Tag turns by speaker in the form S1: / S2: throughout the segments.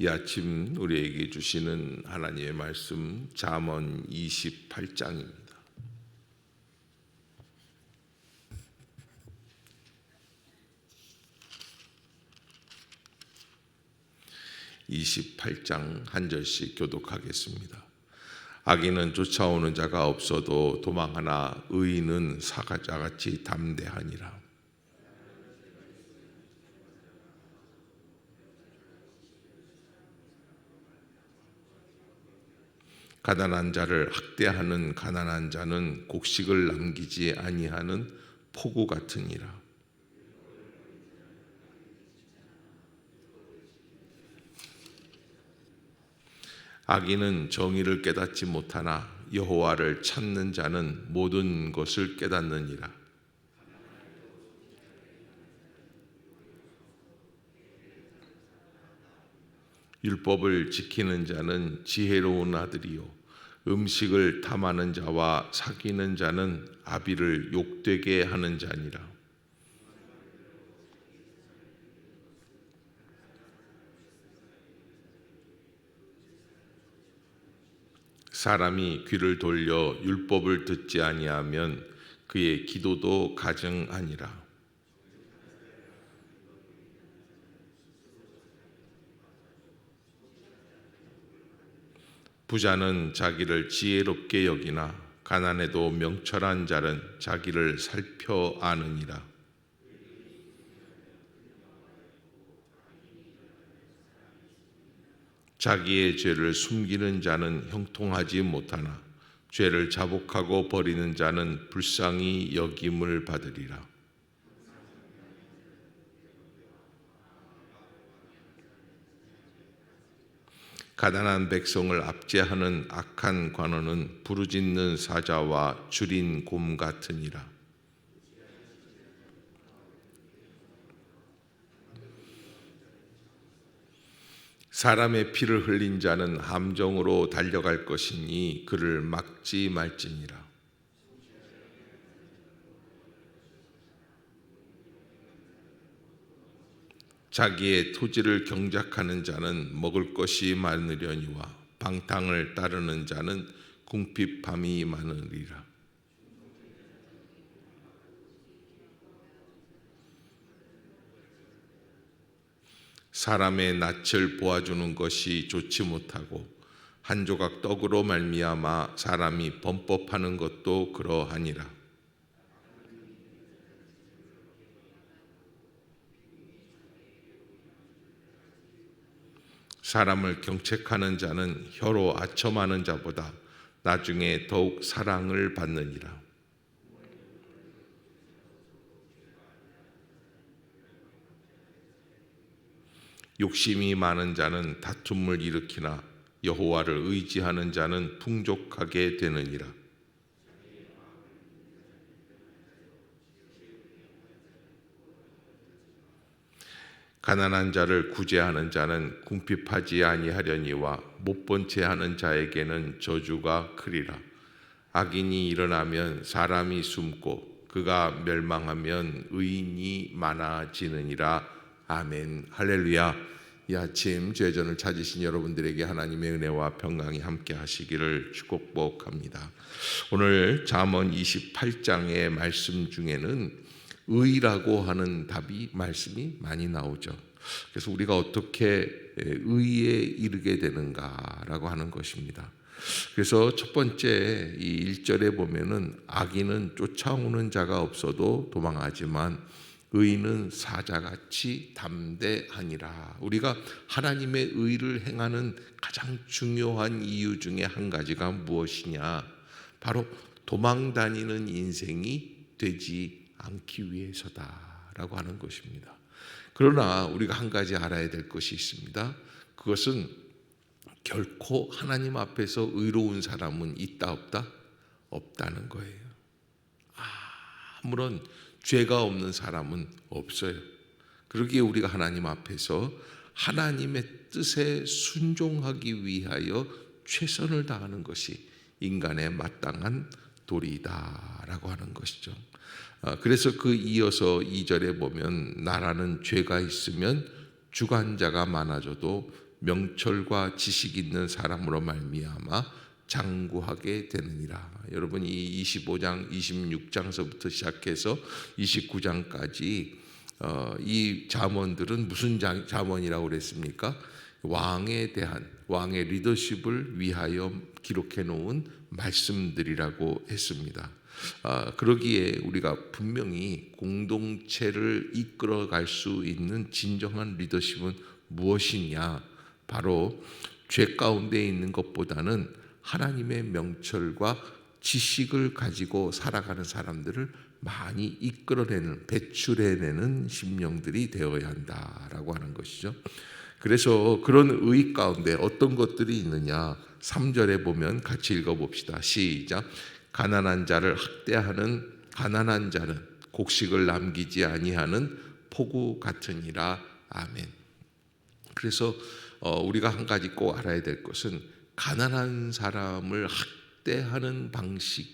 S1: 이 아침 우리에게 주시는 하나님의 말씀 잠언 28장입니다. 28장 한 절씩 교독하겠습니다. 악인은 쫓아오는 자가 없어도 도망하나 의인은 사자같이 담대하니라. 가난한 자를 학대하는 가난한 자는 곡식을 남기지 아니하는 포구 같으니라. 악인은 정의를 깨닫지 못하나 여호와를 찾는 자는 모든 것을 깨닫느니라. 율법을 지키는 자는 지혜로운 아들이요 음식을 탐하는 자와 사귀는 자는 아비를 욕되게 하는 자니라. 사람이 귀를 돌려 율법을 듣지 아니하면 그의 기도도 가증하니라. 부자는 자기를 지혜롭게 여기나 가난해도 명철한 자는 자기를 살펴 아느니라. 자기의 죄를 숨기는 자는 형통하지 못하나 죄를 자복하고 버리는 자는 불쌍히 여김을 받으리라. 가난한 백성을 압제하는 악한 관원은 부르짖는 사자와 줄인 곰 같으니라. 사람의 피를 흘린 자는 함정으로 달려갈 것이니 그를 막지 말지니라. 자기의 토지를 경작하는 자는 먹을 것이 많으려니와 방탕을 따르는 자는 궁핍함이 많으리라. 사람의 낯을 보아주는 것이 좋지 못하고 한 조각 떡으로 말미암아 사람이 범법하는 것도 그러하니라. 사람을 경책하는 자는 혀로 아첨하는 자보다 나중에 더욱 사랑을 받느니라. 욕심이 많은 자는 다툼을 일으키나 여호와를 의지하는 자는 풍족하게 되느니라. 가난한 자를 구제하는 자는 궁핍하지 아니하려니와 못본 채 하는 자에게는 저주가 크리라. 악인이 일어나면 사람이 숨고 그가 멸망하면 의인이 많아지느니라. 아멘. 할렐루야. 이 아침 죄전을 찾으신 여러분들에게 하나님의 은혜와 평강이 함께 하시기를 축복합니다. 오늘 잠언 28장의 말씀 중에는 의라고 하는 말씀이 많이 나오죠. 그래서 우리가 어떻게 의에 이르게 되는가라고 하는 것입니다. 그래서 첫 번째 이 1절에 보면은 악인은 쫓아오는 자가 없어도 도망하지만 의인은 사자같이 담대하니라. 우리가 하나님의 의를 행하는 가장 중요한 이유 중에 한 가지가 무엇이냐? 바로 도망 다니는 인생이 되지 않기 위해서다라고 하는 것입니다. 그러나 우리가 한 가지 알아야 될 것이 있습니다. 그것은 결코 하나님 앞에서 의로운 사람은 있다 없다? 없다는 거예요. 아무런 죄가 없는 사람은 없어요. 그러기에 우리가 하나님 앞에서 하나님의 뜻에 순종하기 위하여 최선을 다하는 것이 인간의 마땅한 도리다라고 하는 것이죠. 그래서 그 이어서 2절에 보면 나라는 죄가 있으면 주관자가 많아져도 명철과 지식 있는 사람으로 말미암아 장구하게 되느니라. 여러분, 이 25장, 26장서부터 시작해서 29장까지 이 잠언들은 무슨 잠언이라고 그랬습니까? 왕에 대한, 왕의 리더십을 위하여 기록해 놓은 말씀들이라고 했습니다. 그러기에 우리가 분명히 공동체를 이끌어갈 수 있는 진정한 리더십은 무엇이냐? 바로 죄 가운데 있는 것보다는 하나님의 명철과 지식을 가지고 살아가는 사람들을 많이 이끌어내는, 배출해내는 심령들이 되어야 한다라고 하는 것이죠. 그래서 그런 의 가운데 어떤 것들이 있느냐? 3절에 보면 같이 읽어봅시다. 시작. 가난한 자를 학대하는 가난한 자는 곡식을 남기지 아니하는 포구 같으니라. 아멘. 그래서 우리가 한 가지 꼭 알아야 될 것은 가난한 사람을 학대하는 방식.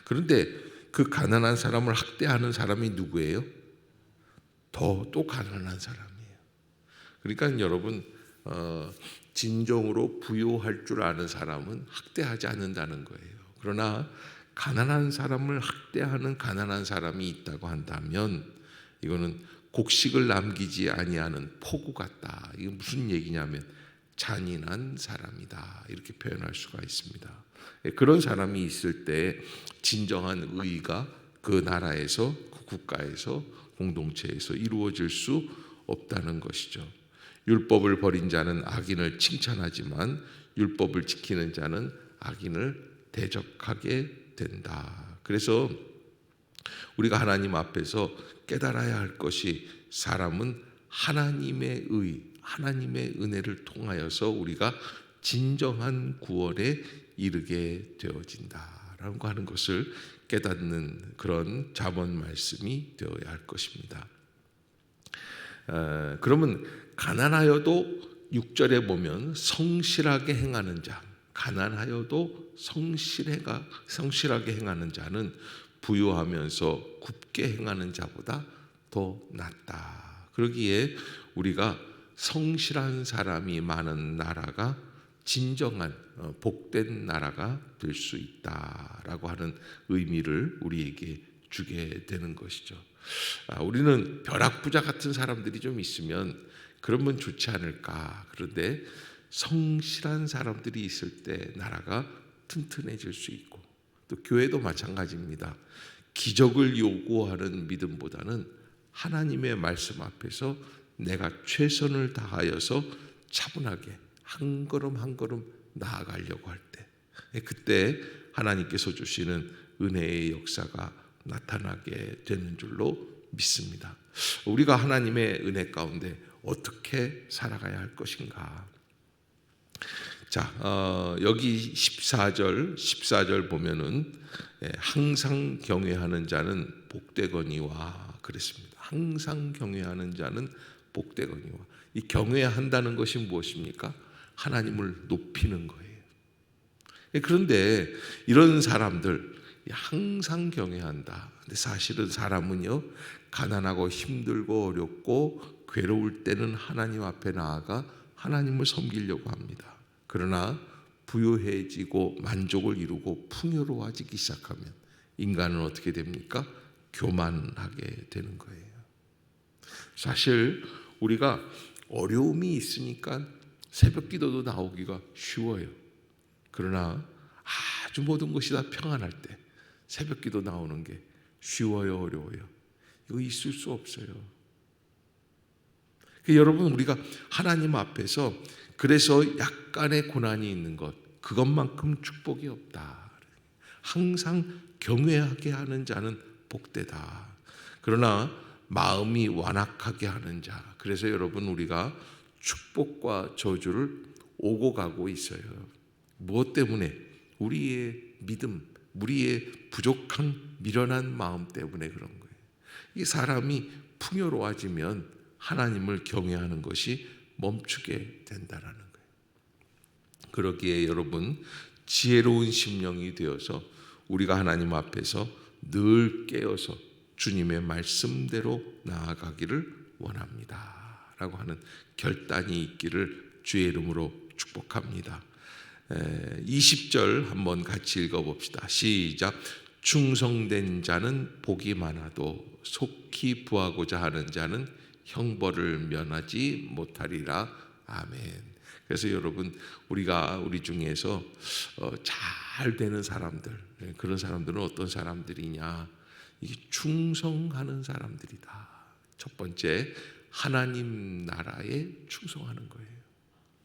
S1: 그런데 그 가난한 사람을 학대하는 사람이 누구예요? 또 가난한 사람이에요. 그러니까 여러분, 진정으로 부유할 줄 아는 사람은 학대하지 않는다는 거예요. 그러나 가난한 사람을 학대하는 가난한 사람이 있다고 한다면 이거는 곡식을 남기지 아니하는 포구 같다. 이게 무슨 얘기냐면 잔인한 사람이다, 이렇게 표현할 수가 있습니다. 그런 사람이 있을 때 진정한 의가 그 나라에서, 그 국가에서, 공동체에서 이루어질 수 없다는 것이죠. 율법을 버린 자는 악인을 칭찬하지만 율법을 지키는 자는 악인을 대적하게 된다. 그래서 우리가 하나님 앞에서 깨달아야 할 것이 사람은 하나님의 의, 하나님의 은혜를 통하여서 우리가 진정한 구원에 이르게 되어진다라고 하는 것을 깨닫는 그런 잠언 말씀이 되어야 할 것입니다. 그러면 가난하여도 6절에 보면 성실하게 행하는 자, 가난하여도 성실하게 행하는 자는 부유하면서 굽게 행하는 자보다 더 낫다. 그러기에 우리가 성실한 사람이 많은 나라가 진정한 복된 나라가 될 수 있다라고 하는 의미를 우리에게 주게 되는 것이죠. 우리는 벼락부자 같은 사람들이 좀 있으면 그러면 좋지 않을까. 그런데 성실한 사람들이 있을 때 나라가 튼튼해질 수 있고, 또 교회도 마찬가지입니다. 기적을 요구하는 믿음보다는 하나님의 말씀 앞에서 내가 최선을 다하여서 차분하게 한 걸음 한 걸음 나아가려고 할 때, 그때 하나님께서 주시는 은혜의 역사가 나타나게 되는 줄로 믿습니다. 우리가 하나님의 은혜 가운데 어떻게 살아가야 할 것인가? 자, 여기 14절 보면은 항상 경외하는 자는 복되거니와 그랬습니다. 항상 경외하는 자는 복되거니와. 이 경외한다는 것이 무엇입니까? 하나님을 높이는 거예요. 그런데 이런 사람들 항상 경외한다. 근데 사실은 사람은요, 가난하고 힘들고 어렵고 괴로울 때는 하나님 앞에 나아가 하나님을 섬기려고 합니다. 그러나 부유해지고 만족을 이루고 풍요로워지기 시작하면 인간은 어떻게 됩니까? 교만하게 되는 거예요. 사실 우리가 어려움이 있으니까 새벽 기도도 나오기가 쉬워요. 그러나 아주 모든 것이 다 평안할 때 새벽 기도 나오는 게 쉬워요, 어려워요? 이거 있을 수 없어요. 여러분, 우리가 하나님 앞에서 그래서 약간의 고난이 있는 것, 그것만큼 축복이 없다. 항상 경외하게 하는 자는 복되다. 그러나 마음이 완악하게 하는 자, 그래서 여러분 우리가 축복과 저주를 오고 가고 있어요. 무엇 때문에? 우리의 믿음, 우리의 부족한 미련한 마음 때문에 그런 거예요. 이 사람이 풍요로워지면 하나님을 경외하는 것이 멈추게 된다라는 거예요. 그러기에 여러분, 지혜로운 심령이 되어서 우리가 하나님 앞에서 늘 깨어서 주님의 말씀대로 나아가기를 원합니다 라고 하는 결단이 있기를 주의 이름으로 축복합니다. 20절 한번 같이 읽어봅시다. 시작. 충성된 자는 복이 많아도 속히 부하고자 하는 자는 형벌을 면하지 못하리라. 아멘. 그래서 여러분, 우리가 우리 중에서 잘 되는 사람들, 그런 사람들은 어떤 사람들이냐? 이게 충성하는 사람들이다. 첫 번째, 하나님 나라에 충성하는 거예요.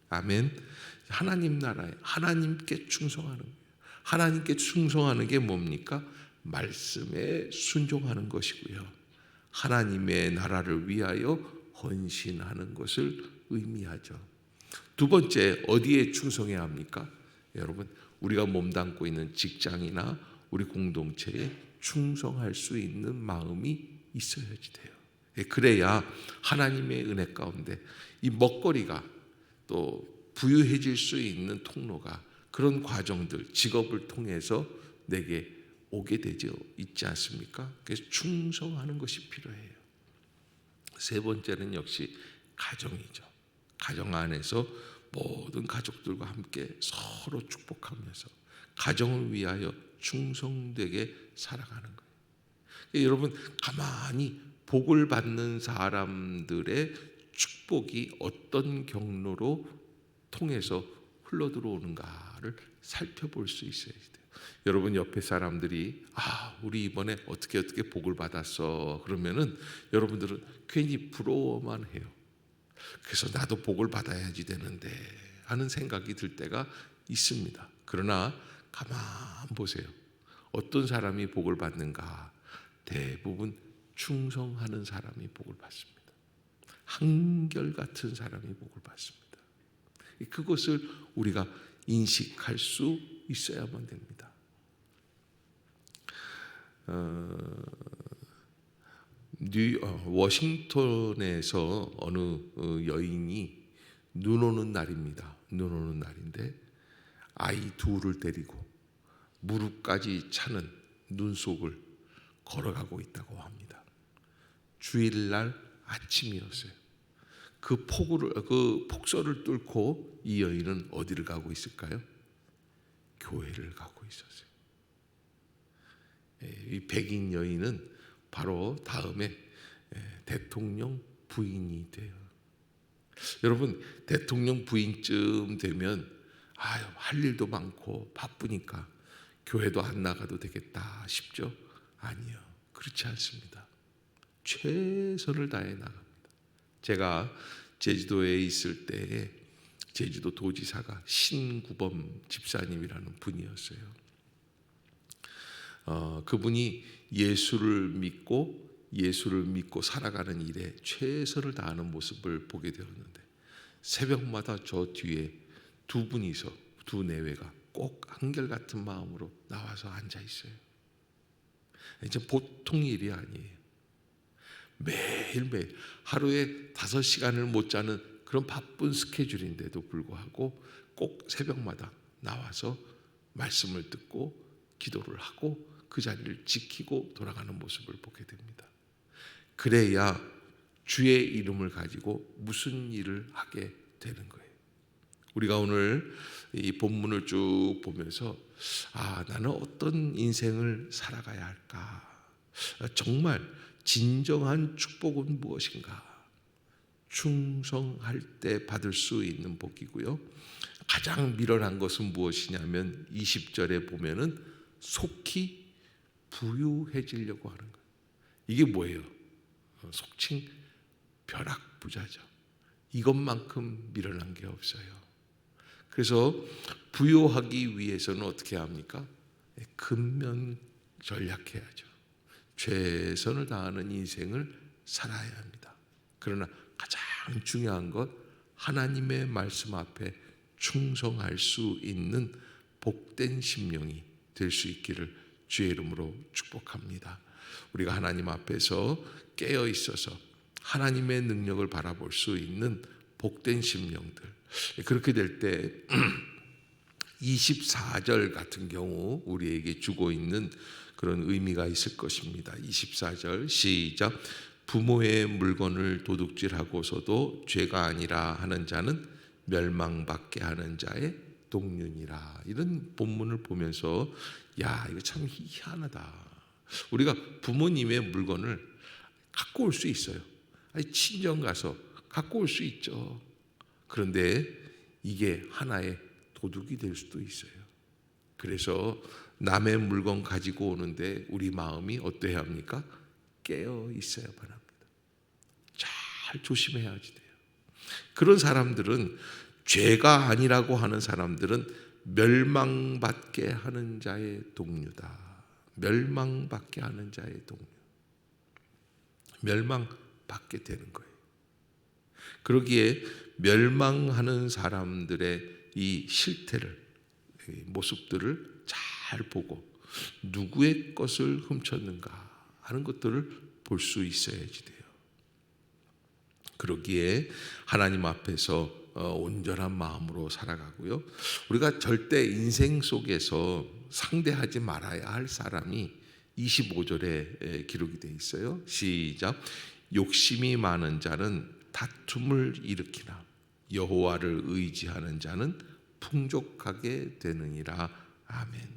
S1: 아멘. 하나님 나라에, 하나님께 충성하는 거예요. 하나님께 충성하는 게 뭡니까? 말씀에 순종하는 것이고요. 하나님의 나라를 위하여 헌신하는 것을 의미하죠. 두 번째, 어디에 충성해야 합니까? 여러분, 우리가 몸담고 있는 직장이나 우리 공동체에 충성할 수 있는 마음이 있어야지 돼요. 그래야 하나님의 은혜 가운데 이 먹거리가 또 부유해질 수 있는 통로가, 그런 과정들, 직업을 통해서 내게 오게 되지 있지 않습니까? 그래서 충성하는 것이 필요해요. 세 번째는 역시 가정이죠. 가정 안에서 모든 가족들과 함께 서로 축복하면서 가정을 위하여 충성되게 살아가는 거예요. 여러분, 가만히 복을 받는 사람들의 축복이 어떤 경로로 통해서 흘러들어오는가를 살펴볼 수 있어야 돼요. 여러분, 옆에 사람들이 우리 이번에 어떻게 복을 받았어 그러면은 여러분들은 괜히 부러워만 해요. 그래서 나도 복을 받아야지 되는데 하는 생각이 들 때가 있습니다. 그러나 가만 보세요. 어떤 사람이 복을 받는가? 대부분 충성하는 사람이 복을 받습니다. 한결같은 사람이 복을 받습니다. 그것을 우리가 인식할 수 있어야만 됩니다. 워싱턴에서 어느 여인이 눈 오는 날입니다. 눈 오는 날인데 아이 둘을 데리고 무릎까지 차는 눈 속을 걸어가고 있다고 합니다. 주일날 아침이었어요. 그 폭설을 뚫고 이 여인은 어디를 가고 있을까요? 교회를 가고 있었어요. 이 백인 여인은 바로 다음에 대통령 부인이 돼요. 여러분, 대통령 부인쯤 되면 할 일도 많고 바쁘니까 교회도 안 나가도 되겠다 싶죠? 아니요, 그렇지 않습니다. 최선을 다해 나갑니다. 제가 제주도에 있을 때에 제주도 도지사가 신구범 집사님이라는 분이었어요. 그분이 예수를 믿고 살아가는 일에 최선을 다하는 모습을 보게 되었는데 새벽마다 저 뒤에 두 분이서 두 내외가 꼭 한결같은 마음으로 나와서 앉아 있어요. 이제 보통 일이 아니에요. 매일매일 하루에 5시간을 못 자는 그런 바쁜 스케줄인데도 불구하고 꼭 새벽마다 나와서 말씀을 듣고 기도를 하고 그 자리를 지키고 돌아가는 모습을 보게 됩니다. 그래야 주의 이름을 가지고 무슨 일을 하게 되는 거예요. 우리가 오늘 이 본문을 쭉 보면서 나는 어떤 인생을 살아가야 할까? 정말 진정한 축복은 무엇인가? 충성할 때 받을 수 있는 복이고요. 가장 미련한 것은 무엇이냐면 20절에 보면은 속히 부유해지려고 하는 거예요. 이게 뭐예요? 속칭 벼락부자죠. 이것만큼 미련한 게 없어요. 그래서 부유하기 위해서는 어떻게 합니까? 근면전략해야죠. 최선을 다하는 인생을 살아야 합니다. 그러나 가장 중요한 것, 하나님의 말씀 앞에 충성할 수 있는 복된 심령이 될 수 있기를 주의 이름으로 축복합니다. 우리가 하나님 앞에서 깨어 있어서 하나님의 능력을 바라볼 수 있는 복된 심령들, 그렇게 될 때 24절 같은 경우 우리에게 주고 있는 그런 의미가 있을 것입니다. 24절 시작. 부모의 물건을 도둑질하고서도 죄가 아니라 하는 자는 멸망받게 하는 자의 동륜이라. 이런 본문을 보면서 야, 이거 참 희한하다. 우리가 부모님의 물건을 갖고 올 수 있어요. 아니, 친정 가서 갖고 올 수 있죠. 그런데 이게 하나의 도둑이 될 수도 있어요. 그래서 남의 물건 가지고 오는데 우리 마음이 어떠해야 합니까? 깨어 있어야 합니다. 잘 조심해야지 돼요. 그런 사람들은, 죄가 아니라고 하는 사람들은 멸망받게 하는 자의 동료다. 멸망받게 하는 자의 동료. 멸망받게 되는 거예요. 그러기에 멸망하는 사람들의 이 실태를, 이 모습들을 잘 보고 누구의 것을 훔쳤는가 하는 것들을 볼 수 있어야지 돼요. 그러기에 하나님 앞에서 온전한 마음으로 살아가고요. 우리가 절대 인생 속에서 상대하지 말아야 할 사람이 25절에 기록이 되어 있어요. 시작. 욕심이 많은 자는 다툼을 일으키나 여호와를 의지하는 자는 풍족하게 되느니라. 아멘.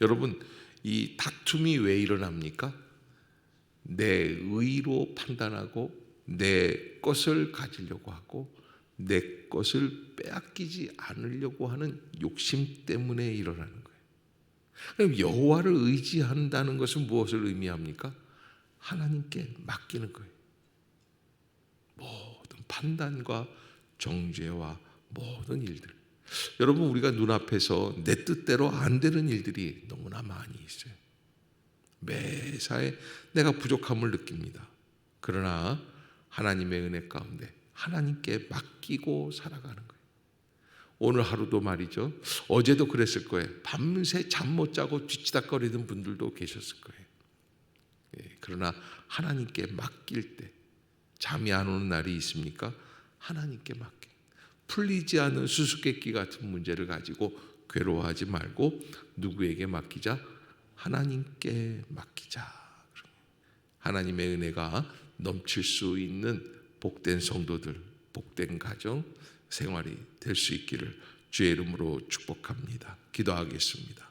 S1: 여러분, 이 다툼이 왜 일어납니까? 내 의로 판단하고 내 것을 가지려고 하고 내 것을 빼앗기지 않으려고 하는 욕심 때문에 일어나는 거예요. 그럼 여호와를 의지한다는 것은 무엇을 의미합니까? 하나님께 맡기는 거예요. 모든 판단과 정죄와 모든 일들. 여러분, 우리가 눈앞에서 내 뜻대로 안 되는 일들이 너무나 많이 있어요. 매사에 내가 부족함을 느낍니다. 그러나 하나님의 은혜 가운데 하나님께 맡기고 살아가는 거예요. 오늘 하루도 말이죠. 어제도 그랬을 거예요. 밤새 잠 못 자고 뒤치다거리던 분들도 계셨을 거예요. 그러나 하나님께 맡길 때 잠이 안 오는 날이 있습니까? 하나님께 맡겨. 풀리지 않는 수수께끼 같은 문제를 가지고 괴로워하지 말고 누구에게 맡기자? 하나님께 맡기자. 하나님의 은혜가 넘칠 수 있는 복된 성도들, 복된 가정 생활이 될 수 있기를 주의 이름으로 축복합니다. 기도하겠습니다.